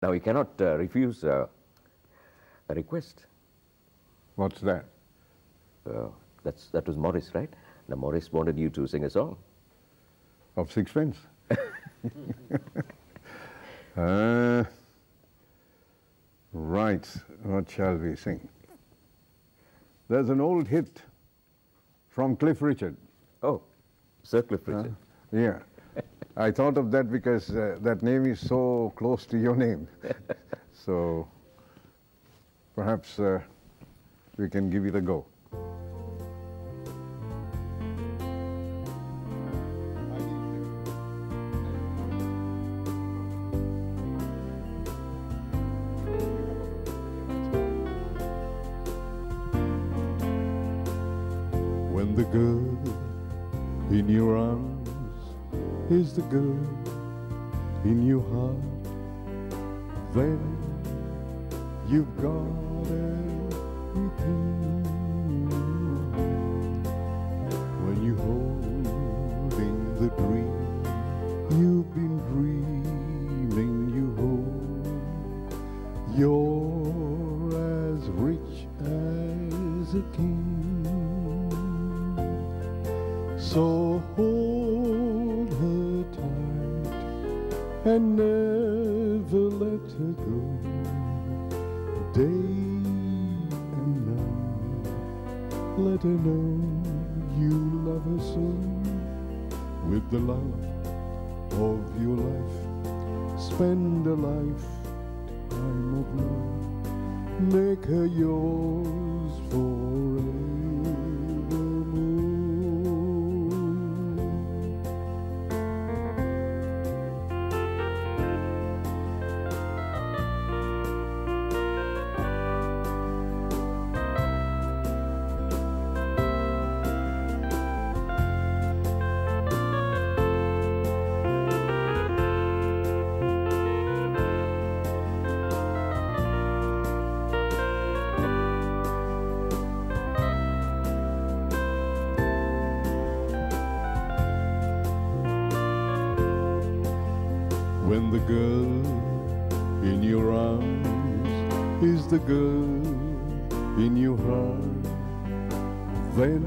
Now, you cannot refuse a request. What's that? That was Morris, right? Now, Morris wanted you to sing a song. Of sixpence? Right, what shall we sing? There's an old hit from Cliff Richard. Oh, Sir Cliff Richard. Yeah. I thought of that because that name is so close to your name. So perhaps we can give it a go. When the girl in your arms is the girl in your heart, then you've got everything. When you're holding the dream you've been dreaming, you hold, you're as rich as a king. So hold her tight and never let her go, day and night. Let her know you love her so, with the love of your life. Spend a lifetime of love, make her yours forevermore. When the girl in your arms is the girl in your heart, then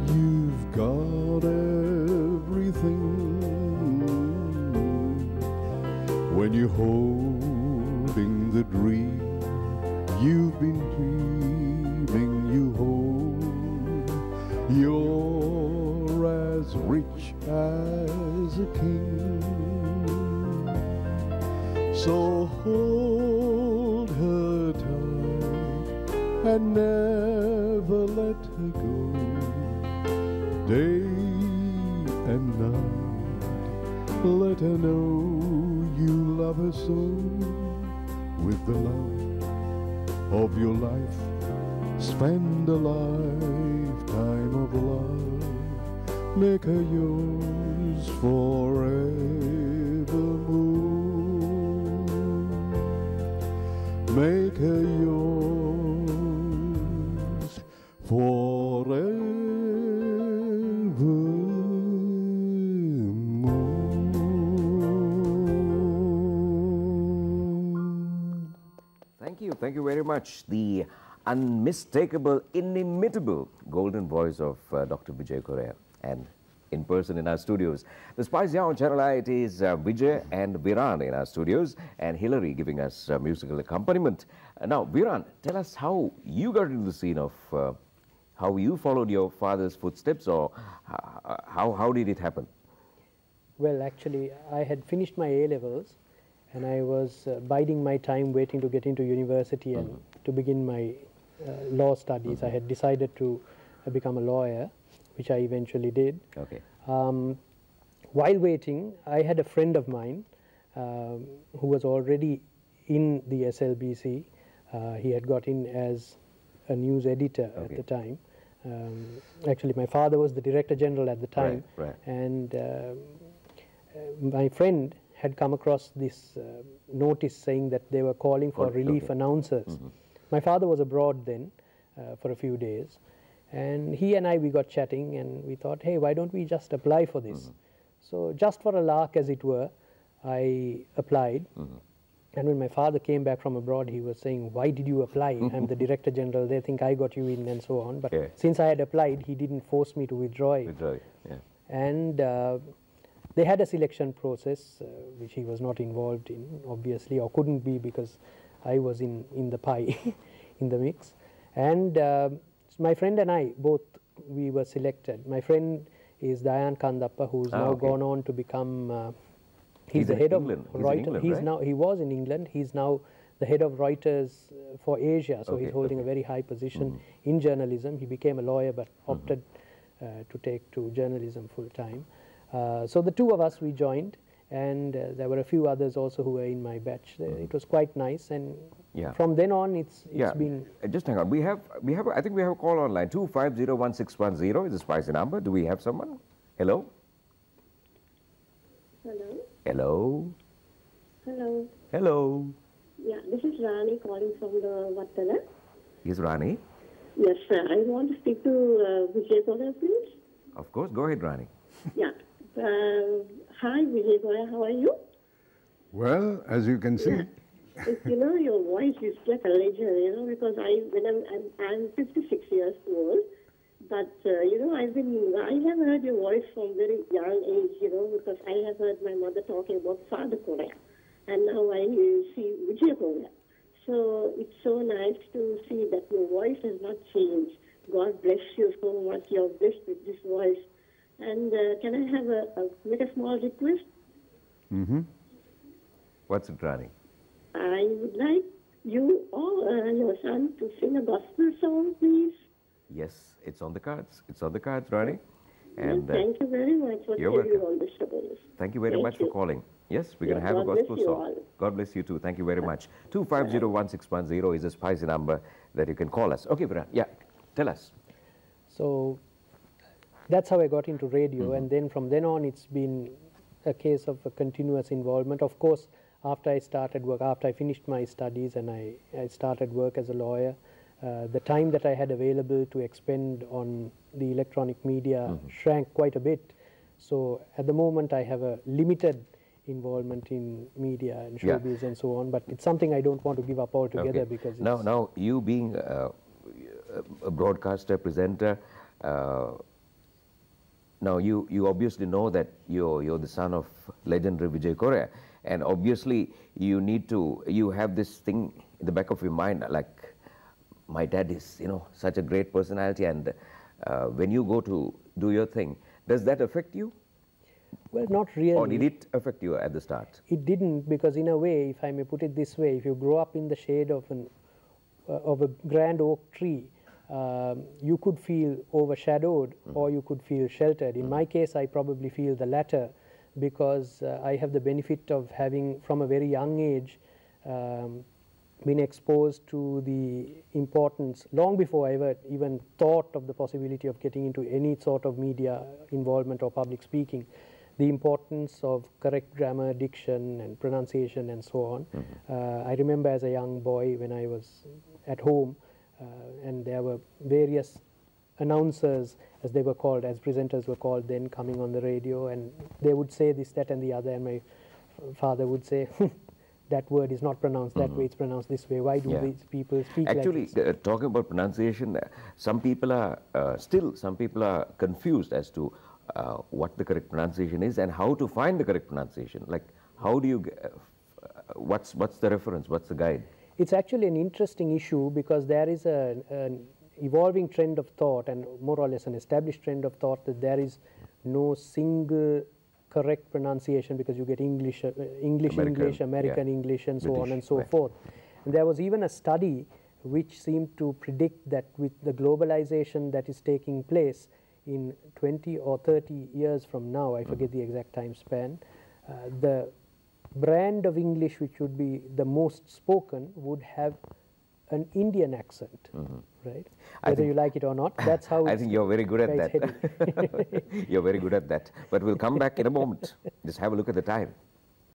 you've got everything. When you're holding the dream you've been dreaming, you hold, you're as rich as a king. So hold her tight and never let her go, day and night. Let her know you love her so, with the love of your life. Spend a lifetime of love, make her yours forevermore. Make her yours forevermore. Thank you very much. The unmistakable, inimitable golden voice of Dr. Vijaya Corea, and in person in our studios. The Spice on Channel I, it is Vijay and Viran in our studios, and Hilary giving us musical accompaniment. Now, Viran, tell us how you got into the scene of how you followed your father's footsteps, or how did it happen? Well, actually, I had finished my A-levels, and I was biding my time waiting to get into university and to begin my law studies. I had decided to become a lawyer, which I eventually did. Okay. While waiting, I had a friend of mine who was already in the SLBC. He had got in as a news editor at the time. Actually, my father was the Director General at the time, and my friend had come across this notice saying that they were calling for relief announcers. My father was abroad then for a few days, and he and we got chatting, and we thought, hey, why don't we just apply for this? So just for a lark, as it were, I applied, And when my father came back from abroad, he was saying, "Why did you apply? I'm the Director General. They think I got you in," and so on. But since I had applied, he didn't force me to withdraw it. And they had a selection process, which he was not involved in, obviously, or couldn't be because I was in the pie, in the mix. And my friend and I, both, we were selected. My friend is Dayan Kandappa, who's now gone on to become... He's the head of Reuters. He was in England. He's now the head of Reuters for Asia. So he's holding a very high position in journalism. He became a lawyer, but opted to take to journalism full time. So the two of us, we joined, and there were a few others also who were in my batch. It was quite nice, and from then on, it's been. Just hang on. I think we have a call online. 2501610 is the spicy number. Do we have someone? Hello. Hello. Hello. Hello. Hello. Yeah, this is Rani calling from the Vattala. Yes, Rani. Yes, sir. I want to speak to Vijaya Corea, please. Of course. Go ahead, Rani. Yeah. Hi, Vijaya Corea. How are you? Well, as you can see. You know, your voice is like a legend, you know, because I'm 56 years old. But, you know, I have heard your voice from very young age, you know, because I have heard my mother talking about Father Korea. And now I see Vijaya Korea. So it's so nice to see that your voice has not changed. God bless you so much. You're blessed with this voice. And can I have make a small request? What's it, Rani? I would like you or your son to sing a gospel song, please. Yes, it's on the cards. It's on the cards, Rani. And thank you very much for telling all the shows. Thank you very much for calling. Yes, we're going to have a gospel song. God bless you too. Thank you very much. 2501610 is a spicy number that you can call us. Okay, Viran. Yeah, tell us. So that's how I got into radio, and then from then on, it's been a case of a continuous involvement. Of course, after I started work, after I finished my studies and I started work as a lawyer, the time that I had available to expend on the electronic media shrank quite a bit. So at the moment I have a limited involvement in media and showbiz and so on, but it's something I don't want to give up altogether because it's... Now you being a broadcaster, presenter, now you obviously know that you're the son of legendary Vijaya Corea, and obviously you have this thing in the back of your mind, like, my dad is, you know, such a great personality, and when you go to do your thing, does that affect you? Well, not really. Or did it affect you at the start? It didn't, because in a way, if I may put it this way, if you grow up in the shade of a grand oak tree, you could feel overshadowed or you could feel sheltered. In my case, I probably feel the latter, because I have the benefit of having, from a very young age, been exposed to the importance, long before I ever even thought of the possibility of getting into any sort of media involvement or public speaking, the importance of correct grammar, diction and pronunciation and so on. I remember as a young boy when I was at home and there were various announcers, as they were called, as presenters were called then, coming on the radio, and they would say this, that and the other, and my father would say, that word is not pronounced that way, it's pronounced this way. Why do these people speak Actually, like this? Talking about pronunciation, some people are confused as to what the correct pronunciation is and how to find the correct pronunciation. Like, how do you, what's the reference, what's the guide? It's actually an interesting issue, because there is an evolving trend of thought, and more or less an established trend of thought, that there is no single correct pronunciation, because you get English, American English, and so on and so forth. And there was even a study which seemed to predict that with the globalization that is taking place in 20 or 30 years from now, I forget the exact time span, the brand of English which would be the most spoken would have an Indian accent, right? Whether you like it or not, that's how I think you're very good at that. You're very good at that. But we'll come back in a moment. Just have a look at the time.